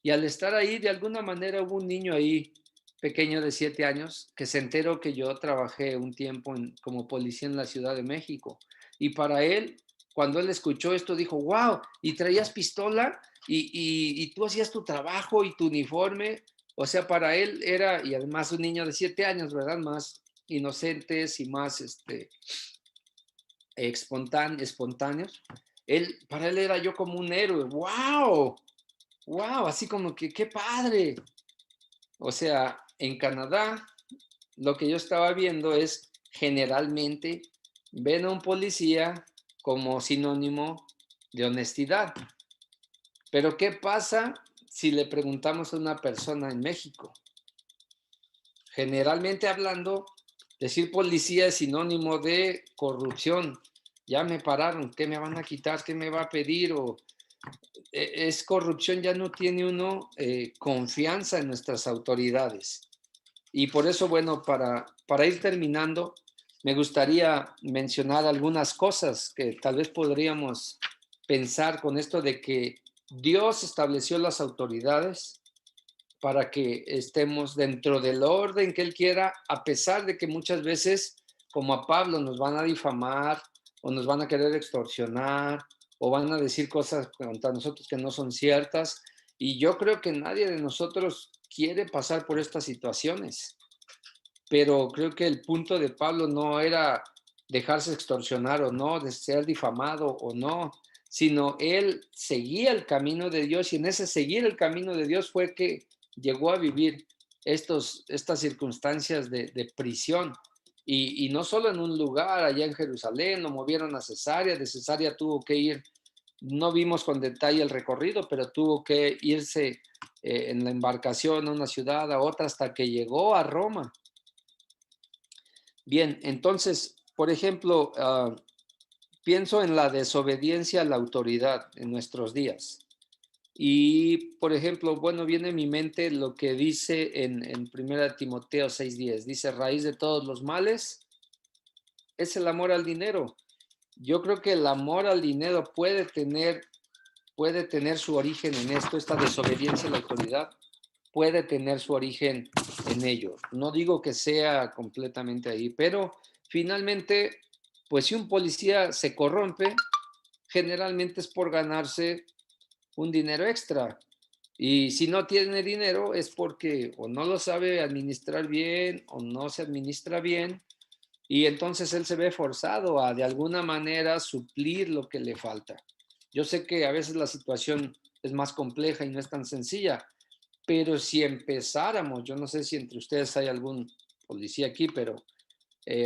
Y al estar ahí, de alguna manera hubo un niño ahí, pequeño de 7 años, que se enteró que yo trabajé un tiempo como policía en la Ciudad de México. Y para él, cuando él escuchó esto, dijo, wow, ¿y traías pistola? ¿Y tú hacías tu trabajo y tu uniforme? O sea, para él era, y además un niño de 7 años, ¿verdad? Más inocentes y más espontáneos. Para él era yo como un héroe. ¡Wow! ¡Wow! Así como que, ¡qué padre! O sea, en Canadá, lo que yo estaba viendo es generalmente ven a un policía como sinónimo de honestidad. Pero ¿qué pasa si le preguntamos a una persona en México? Generalmente hablando, decir policía es sinónimo de corrupción. Ya me pararon, ¿qué me van a quitar? ¿Qué me va a pedir? O es corrupción, ya no tiene uno confianza en nuestras autoridades. Y por eso, bueno, para ir terminando, me gustaría mencionar algunas cosas que tal vez podríamos pensar con esto de que Dios estableció las autoridades para que estemos dentro del orden que Él quiera, a pesar de que muchas veces, como a Pablo, nos van a difamar o nos van a querer extorsionar o van a decir cosas contra nosotros que no son ciertas. Y yo creo que nadie de nosotros quiere pasar por estas situaciones, pero creo que el punto de Pablo no era dejarse extorsionar o no, de ser difamado o no, sino él seguía el camino de Dios y en ese seguir el camino de Dios fue que llegó a vivir estas circunstancias de prisión. Y no solo en un lugar, allá en Jerusalén, lo movieron a Cesarea, de Cesarea tuvo que ir, no vimos con detalle el recorrido, pero tuvo que irse en la embarcación a una ciudad, a otra, hasta que llegó a Roma. Bien, entonces, por ejemplo, pienso en la desobediencia a la autoridad en nuestros días. Y, por ejemplo, bueno, viene a mi mente lo que dice en 1 Timoteo 6:10. Dice, raíz de todos los males es el amor al dinero. Yo creo que el amor al dinero puede tener su origen en esto, esta desobediencia a la autoridad, puede tener su origen en ello. No digo que sea completamente ahí, pero finalmente, pues si un policía se corrompe, generalmente es por ganarse un dinero extra. Y si no tiene dinero es porque o no lo sabe administrar bien o no se administra bien y entonces él se ve forzado a de alguna manera suplir lo que le falta. Yo sé que a veces la situación es más compleja y no es tan sencilla, pero si empezáramos, yo no sé si entre ustedes hay algún policía aquí, pero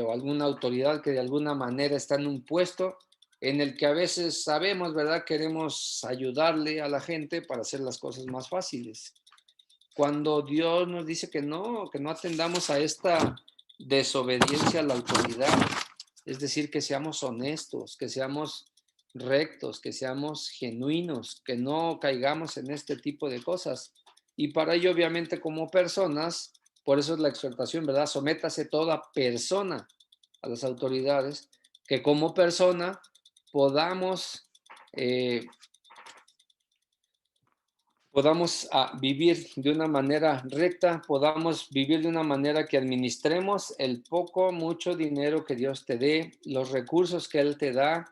o alguna autoridad que de alguna manera está en un puesto en el que a veces sabemos, ¿verdad? Queremos ayudarle a la gente para hacer las cosas más fáciles. Cuando Dios nos dice que no atendamos a esta desobediencia a la autoridad, es decir, que seamos honestos, que seamos rectos, que seamos genuinos, que no caigamos en este tipo de cosas. Y para ello, obviamente, como personas, por eso es la exhortación, ¿verdad? Sométase toda persona a las autoridades, que como persona podamos eh, vivir de una manera recta, podamos vivir de una manera que administremos el poco, mucho dinero que Dios te dé, los recursos que Él te da,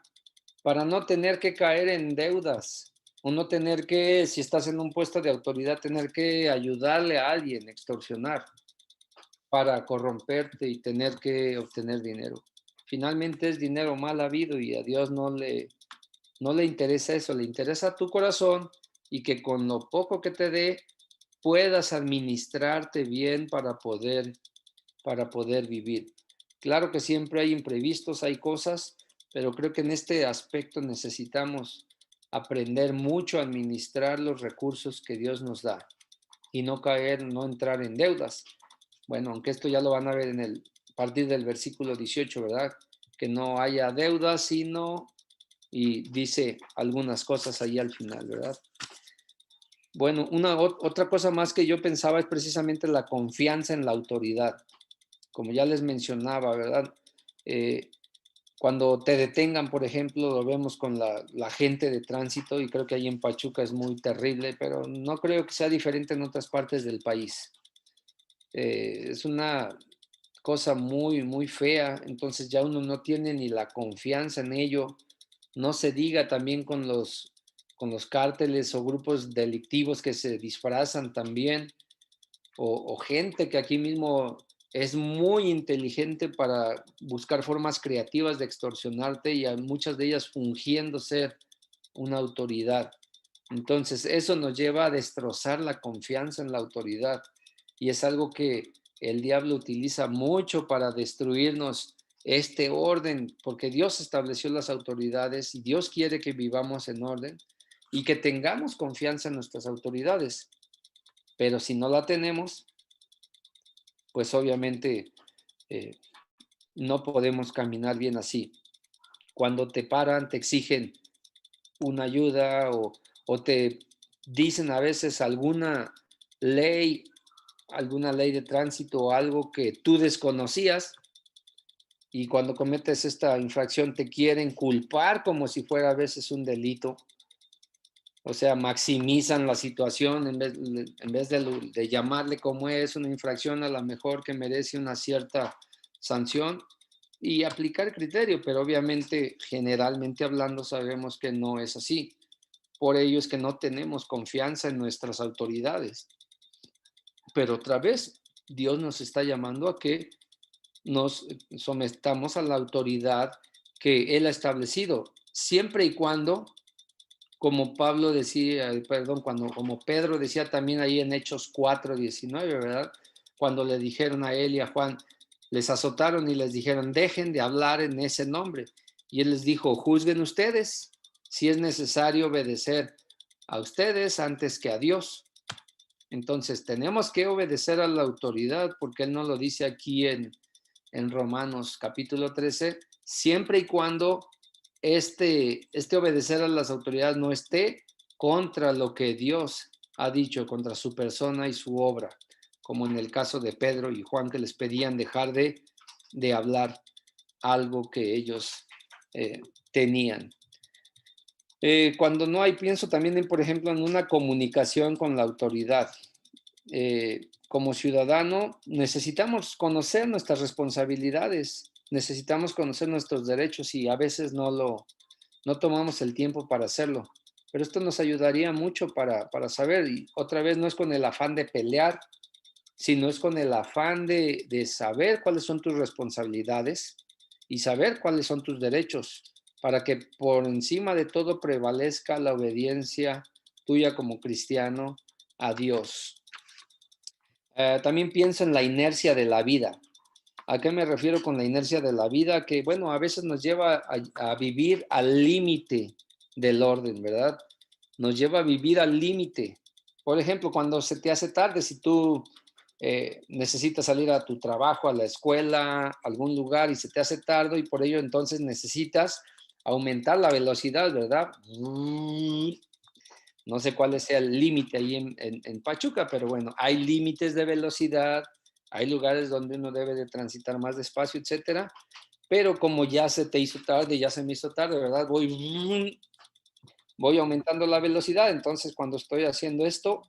para no tener que caer en deudas o no tener que, si estás en un puesto de autoridad, tener que ayudarle a alguien, extorsionar para corromperte y tener que obtener dinero. Finalmente es dinero mal habido y a Dios no le interesa eso, le interesa tu corazón y que con lo poco que te dé puedas administrarte bien para poder vivir. Claro que siempre hay imprevistos, hay cosas, pero creo que en este aspecto necesitamos aprender mucho a administrar los recursos que Dios nos da y no caer, no entrar en deudas. Bueno, aunque esto ya lo van a ver a partir del versículo 18, ¿verdad? Que no haya deudas, sino, y dice algunas cosas ahí al final, ¿verdad? Bueno, otra cosa más que yo pensaba es precisamente la confianza en la autoridad. Como ya les mencionaba, ¿verdad? Eh, Cuando te detengan, por ejemplo, lo vemos con la gente de tránsito y creo que ahí en Pachuca es muy terrible, pero no creo que sea diferente en otras partes del país. Es una cosa muy, muy fea, entonces ya uno no tiene ni la confianza en ello. No se diga también con los cárteles o grupos delictivos que se disfrazan también. o gente que aquí mismo es muy inteligente para buscar formas creativas de extorsionarte y a muchas de ellas fingiendo ser una autoridad. Entonces, eso nos lleva a destrozar la confianza en la autoridad y es algo que el diablo utiliza mucho para destruirnos este orden, porque Dios estableció las autoridades y Dios quiere que vivamos en orden y que tengamos confianza en nuestras autoridades. Pero si no la tenemos, pues obviamente eh, no podemos caminar bien así. Cuando te paran, te exigen una ayuda o te dicen a veces ley, alguna ley de tránsito o algo que tú desconocías y cuando cometes esta infracción te quieren culpar como si fuera a veces un delito. O sea, maximizan la situación en vez de llamarle como es una infracción a la mejor que merece una cierta sanción y aplicar criterio, pero obviamente, generalmente hablando, sabemos que no es así. Por ello es que no tenemos confianza en nuestras autoridades. Pero otra vez, Dios nos está llamando a que nos sometamos a la autoridad que Él ha establecido, siempre y cuando, como Pablo decía, perdón, como Pedro decía también ahí en Hechos 4:19, ¿verdad? Cuando le dijeron a él y a Juan, les azotaron y les dijeron, dejen de hablar en ese nombre. Y él les dijo, juzguen ustedes si es necesario obedecer a ustedes antes que a Dios. Entonces, tenemos que obedecer a la autoridad, porque él nos lo dice aquí en Romanos capítulo 13, siempre y cuando este obedecer a las autoridades no esté contra lo que Dios ha dicho, contra su persona y su obra, como en el caso de Pedro y Juan que les pedían dejar de hablar algo que ellos eh, tenían. Cuando no hay, pienso también en, por ejemplo, en una comunicación con la autoridad. Como ciudadano necesitamos conocer nuestras responsabilidades, necesitamos conocer nuestros derechos y a veces no tomamos el tiempo para hacerlo. Pero esto nos ayudaría mucho para saber, y otra vez no es con el afán de pelear, sino es con el afán de saber cuáles son tus responsabilidades y saber cuáles son tus derechos, para que por encima de todo prevalezca la obediencia tuya como cristiano a Dios. También pienso en la inercia de la vida. ¿A qué me refiero con la inercia de la vida? Que, bueno, a veces nos lleva a vivir al límite del orden, ¿verdad? Nos lleva a vivir al límite. Por ejemplo, cuando se te hace tarde, si tú necesitas salir a tu trabajo, a la escuela, a algún lugar y se te hace tarde y por ello entonces necesitas aumentar la velocidad, ¿verdad? No sé cuál sea el límite ahí en Pachuca, pero bueno, hay límites de velocidad, hay lugares donde uno debe de transitar más despacio, etcétera, pero como ya se te hizo tarde, ya se me hizo tarde, ¿verdad? Voy aumentando la velocidad, entonces cuando estoy haciendo esto,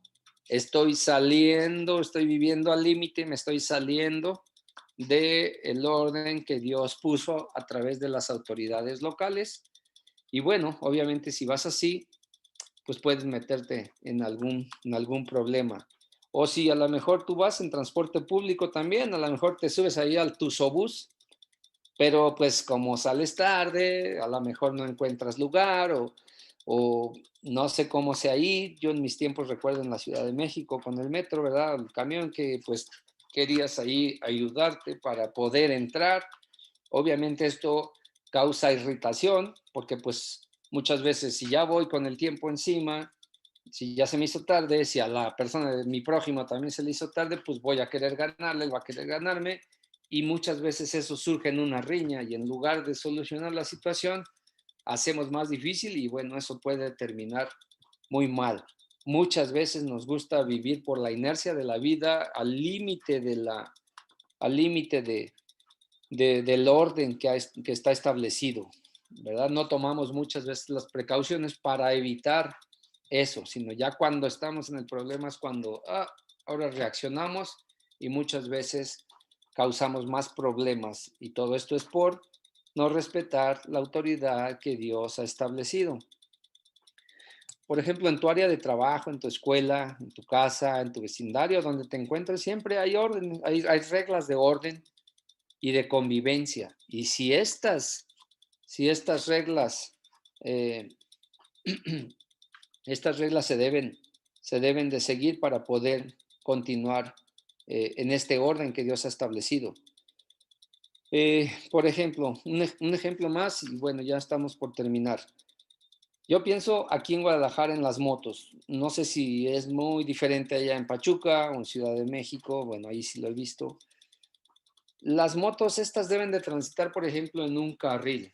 estoy saliendo, estoy viviendo al límite, me estoy saliendo del orden que Dios puso a través de las autoridades locales. Y bueno, obviamente si vas así, pues puedes meterte en algún problema. O si a lo mejor tú vas en transporte público también, a lo mejor te subes ahí al tusobús, pero pues como sales tarde, a lo mejor no encuentras lugar o no sé cómo sea ahí. Yo en mis tiempos recuerdo en la Ciudad de México con el metro, ¿verdad? El camión que pues querías ahí ayudarte para poder entrar. Obviamente esto causa irritación porque pues muchas veces si ya voy con el tiempo encima, si ya se me hizo tarde, si a la persona de mi prójimo también se le hizo tarde, pues voy a querer ganarle, él va a querer ganarme y muchas veces eso surge en una riña y en lugar de solucionar la situación, hacemos más difícil y bueno, eso puede terminar muy mal. Muchas veces nos gusta vivir por la inercia de la vida al límite del orden que está establecido, ¿verdad? No tomamos muchas veces las precauciones para evitar eso, sino ya cuando estamos en el problema es cuando ahora reaccionamos y muchas veces causamos más problemas y todo esto es por no respetar la autoridad que Dios ha establecido. Por ejemplo, en tu área de trabajo, en tu escuela, en tu casa, en tu vecindario, donde te encuentres, siempre hay orden, hay reglas de orden y de convivencia. Y si estas reglas, eh, estas reglas se deben de seguir para poder continuar en este orden que Dios ha establecido. Por ejemplo, un ejemplo más, y bueno, ya estamos por terminar. Yo pienso aquí en Guadalajara en las motos. No sé si es muy diferente allá en Pachuca o en Ciudad de México. Bueno, ahí sí lo he visto. Las motos estas deben de transitar, por ejemplo, en un carril,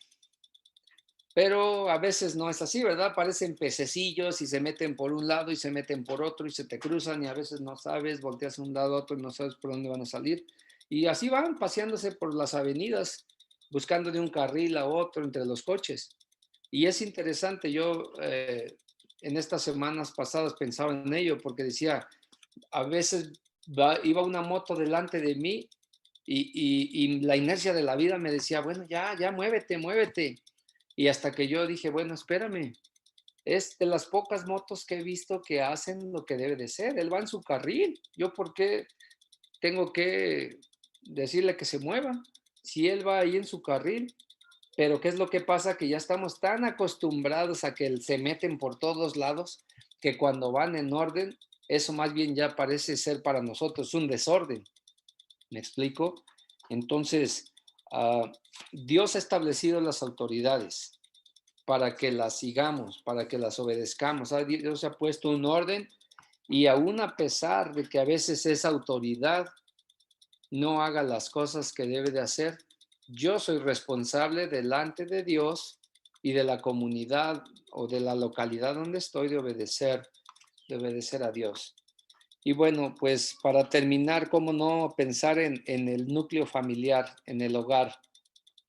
pero a veces no es así, ¿verdad? Parecen pececillos y se meten por un lado y se meten por otro y se te cruzan y a veces no sabes, volteas de un lado a otro y no sabes por dónde van a salir. Y así van paseándose por las avenidas, buscando de un carril a otro entre los coches. Y es interesante, yo en estas semanas pasadas pensaba en ello porque decía, a veces iba una moto delante de mí y la inercia de la vida me decía, bueno, ya, ya, muévete, muévete. Y hasta que yo dije, bueno, espérame, es de las pocas motos que he visto que hacen lo que debe de ser. Él va en su carril. ¿Yo por qué tengo que decirle que se mueva? Si él va ahí en su carril. Pero ¿qué es lo que pasa? Que ya estamos tan acostumbrados a que se meten por todos lados que cuando van en orden, eso más bien ya parece ser para nosotros un desorden. ¿Me explico? Entonces, ah, Dios ha establecido las autoridades para que las sigamos, para que las obedezcamos. Dios ha puesto un orden y aún a pesar de que a veces esa autoridad no haga las cosas que debe de hacer, yo soy responsable delante de Dios y de la comunidad o de la localidad donde estoy de obedecer a Dios. Y bueno, pues para terminar, cómo no pensar en el núcleo familiar, en el hogar,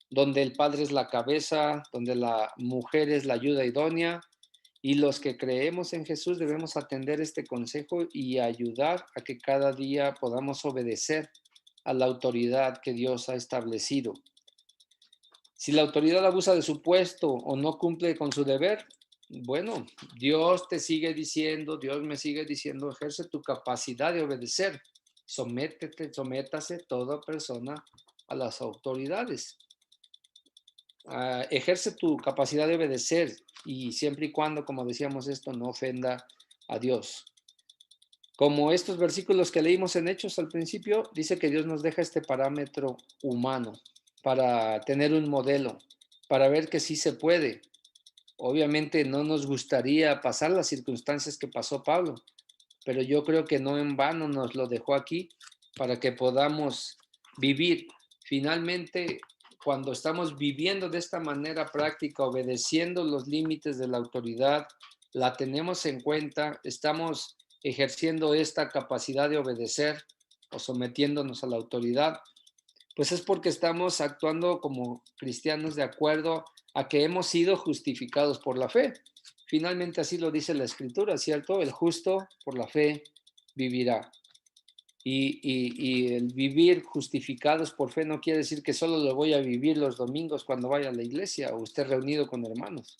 donde el padre es la cabeza, donde la mujer es la ayuda idónea, y los que creemos en Jesús debemos atender este consejo y ayudar a que cada día podamos obedecer a la autoridad que Dios ha establecido. Si la autoridad abusa de su puesto o no cumple con su deber, bueno, Dios te sigue diciendo, Dios me sigue diciendo, ejerce tu capacidad de obedecer. Sométase toda persona a las autoridades. Ejerce tu capacidad de obedecer y siempre y cuando, como decíamos, esto no ofenda a Dios. Como estos versículos que leímos en Hechos al principio, dice que Dios nos deja este parámetro humano para tener un modelo, para ver que sí se puede. Obviamente no nos gustaría pasar las circunstancias que pasó Pablo, pero yo creo que no en vano nos lo dejó aquí para que podamos vivir. Finalmente, cuando estamos viviendo de esta manera práctica, obedeciendo los límites de la autoridad, la tenemos en cuenta, estamos ejerciendo esta capacidad de obedecer o sometiéndonos a la autoridad, pues es porque estamos actuando como cristianos de acuerdo a que hemos sido justificados por la fe. Finalmente así lo dice la Escritura, ¿cierto? El justo por la fe vivirá. Y el vivir justificados por fe no quiere decir que solo lo voy a vivir los domingos cuando vaya a la iglesia o esté reunido con hermanos.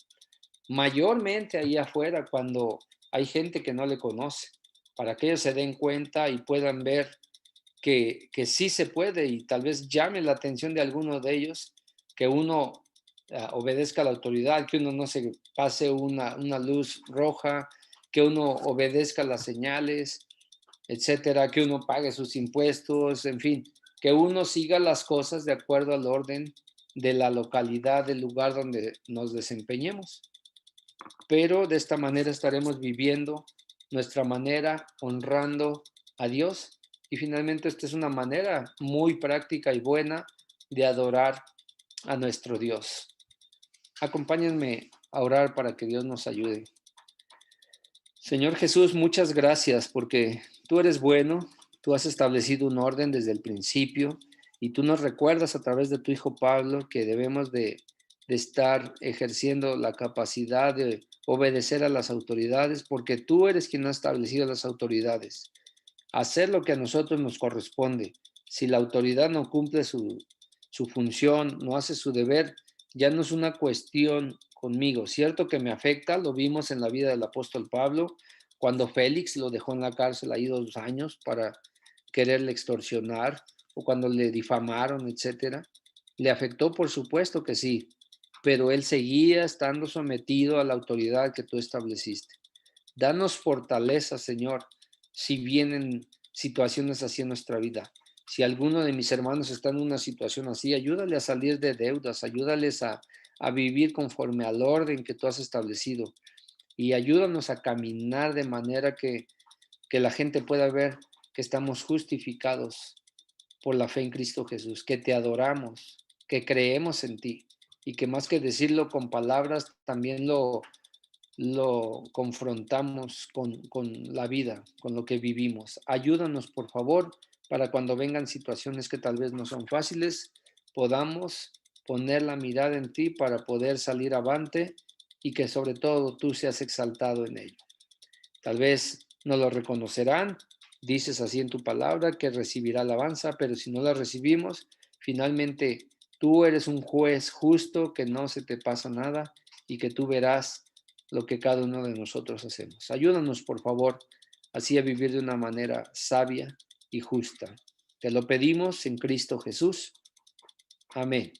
Mayormente ahí afuera cuando hay gente que no le conoce, para que ellos se den cuenta y puedan ver que sí se puede y tal vez llame la atención de alguno de ellos, que uno obedezca a la autoridad, que uno no se pase una luz roja, que uno obedezca las señales, etcétera, que uno pague sus impuestos, en fin, que uno siga las cosas de acuerdo al orden de la localidad, del lugar donde nos desempeñemos. Pero de esta manera estaremos viviendo nuestra manera, honrando a Dios. Y finalmente esta es una manera muy práctica y buena de adorar a nuestro Dios. Acompáñenme a orar para que Dios nos ayude. Señor Jesús, muchas gracias porque tú eres bueno, tú has establecido un orden desde el principio y tú nos recuerdas a través de tu hijo Pablo que debemos de estar ejerciendo la capacidad de obedecer a las autoridades porque tú eres quien ha establecido las autoridades. Hacer lo que a nosotros nos corresponde. Si la autoridad no cumple su función, no hace su deber, ya no es una cuestión conmigo. Cierto que me afecta, lo vimos en la vida del apóstol Pablo, cuando Félix lo dejó en la cárcel ahí 2 años para quererle extorsionar, o cuando le difamaron, etcétera. Le afectó, por supuesto que sí, pero él seguía estando sometido a la autoridad que tú estableciste. Danos fortaleza, Señor, si vienen situaciones así en nuestra vida. Si alguno de mis hermanos está en una situación así, ayúdale a salir de deudas, ayúdales a vivir conforme al orden que tú has establecido y ayúdanos a caminar de manera que la gente pueda ver que estamos justificados por la fe en Cristo Jesús, que te adoramos, que creemos en ti y que más que decirlo con palabras, también lo confrontamos con la vida, con lo que vivimos. Ayúdanos, por favor, para cuando vengan situaciones que tal vez no son fáciles, podamos poner la mirada en ti para poder salir avante y que sobre todo tú seas exaltado en ello. Tal vez no lo reconocerán, dices así en tu palabra que recibirá alabanza, pero si no la recibimos, finalmente tú eres un juez justo, que no se te pasa nada y que tú verás lo que cada uno de nosotros hacemos. Ayúdanos, por favor, así a vivir de una manera sabia y justa. Te lo pedimos en Cristo Jesús. Amén.